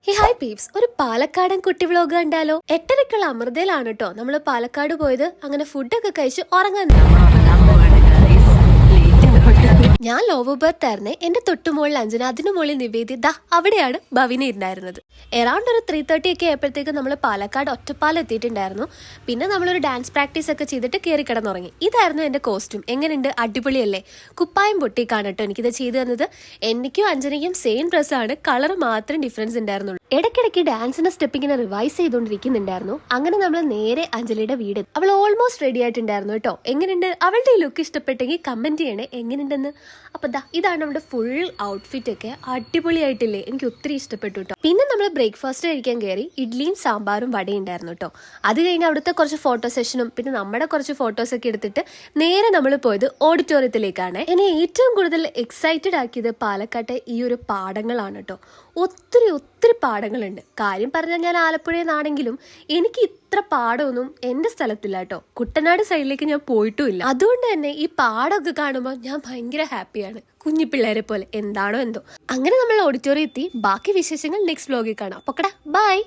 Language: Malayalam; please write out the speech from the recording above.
ഹായ് പീപ്സ്, ഒരു പാലക്കാടൻ കുട്ടി വ്ലോഗ് കണ്ടാലോ? 8:30ക്കുള്ള അമൃതയിലാണ് കേട്ടോ നമ്മൾ പാലക്കാട് പോയത്. അങ്ങനെ ഫുഡൊക്കെ കഴിച്ച് ഉറങ്ങാൻ. ഞാൻ ലോവോ ബർത്ത് ആയിരുന്നേ. എന്റെ തൊട്ടുമുകളിൽ അഞ്ജന, അതിനു മുകളിൽ നിവേദി, ദാ അവിടെയാണ് ഭവിന ഇരുന്നായിരുന്നത്. എറൗണ്ട് ഒരു 3:30 ഒക്കെ ആയപ്പോഴത്തേക്ക് നമ്മൾ പാലക്കാട് ഒറ്റപ്പാലം എത്തിയിട്ടുണ്ടായിരുന്നു. പിന്നെ നമ്മളൊരു ഡാൻസ് പ്രാക്ടീസ് ഒക്കെ ചെയ്തിട്ട് കയറി കിടന്നുറങ്ങി. ഇതായിരുന്നു എന്റെ കോസ്റ്റ്യൂം. എങ്ങനെയുണ്ട്? അടിപൊളിയല്ലേ? കുപ്പായം പൊട്ടിക്കാണ് കേട്ടോ എനിക്കിത് ചെയ്തു തന്നത്. എനിക്കും അഞ്ജനയ്ക്കും സെയിം ഡ്രസ്സാണ്, കളർ മാത്രം ഡിഫറൻസ് ഉണ്ടായിരുന്നുള്ളൂ. ഇടയ്ക്കിടയ്ക്ക് ഡാൻസിന്റെ സ്റ്റെപ്പ് ഇങ്ങനെ റിവൈസ് ചെയ്തുകൊണ്ടിരിക്കുന്നുണ്ടായിരുന്നു. അങ്ങനെ നമ്മൾ നേരെ അഞ്ജലിയുടെ വീട്. അവൾ ഓൾമോസ്റ്റ് റെഡി ആയിട്ടുണ്ടായിരുന്നു കേട്ടോ. എങ്ങനെയുണ്ട്? അവളുടെ ഈ ലുക്ക് ഇഷ്ടപ്പെട്ടെങ്കിൽ കമന്റ് ചെയ്യണേ എങ്ങനെയുണ്ടെന്ന്. അപ്പൊ ദാ ഇതാണ് നമ്മുടെ ഫുൾ ഔട്ട്ഫിറ്റ് ഒക്കെ. അടിപൊളിയായിട്ടില്ലേ? എനിക്ക് ഒത്തിരി ഇഷ്ടപ്പെട്ടു കേട്ടോ. പിന്നെ നമ്മൾ ബ്രേക്ക്ഫാസ്റ്റ് കഴിക്കാൻ കയറി. ഇഡ്ലിയും സാമ്പാറും വടയും ഉണ്ടായിരുന്നു കേട്ടോ. അത് കഴിഞ്ഞ് അവിടുത്തെ കുറച്ച് ഫോട്ടോ സെഷനും പിന്നെ നമ്മുടെ കുറച്ച് ഫോട്ടോസ് ഒക്കെ എടുത്തിട്ട് നേരെ നമ്മൾ പോയത് ഓഡിറ്റോറിയത്തിലേക്കാണ്. എന്നെ ഏറ്റവും കൂടുതൽ എക്സൈറ്റഡ് ആക്കിയത് പാലക്കാട്ടെ ഈ ഒരു പാടങ്ങളാണ് കേട്ടോ. ഒത്തിരി പാടങ്ങളുണ്ട്. കാര്യം പറഞ്ഞാൽ ഞാൻ ആലപ്പുഴയിൽ നിന്നാണെങ്കിലും എനിക്ക് ഇത്ര പാടമൊന്നും എൻ്റെ സ്ഥലത്തില്ല കേട്ടോ. കുട്ടനാട് സൈഡിലേക്ക് ഞാൻ പോയിട്ടുമില്ല. അതുകൊണ്ട് തന്നെ ഈ പാടമൊക്കെ കാണുമ്പോൾ ഞാൻ ഭയങ്കര ഹാപ്പിയാണ്, കുഞ്ഞു പിള്ളേരെ പോലെ. എന്താണോ എന്തോ. അങ്ങനെ നമ്മൾ ഓഡിറ്റോറിയം എത്തി. ബാക്കി വിശേഷങ്ങൾ നെക്സ്റ്റ് വ്ലോഗിൽ കാണാം. പൊക്കടാ, ബൈ.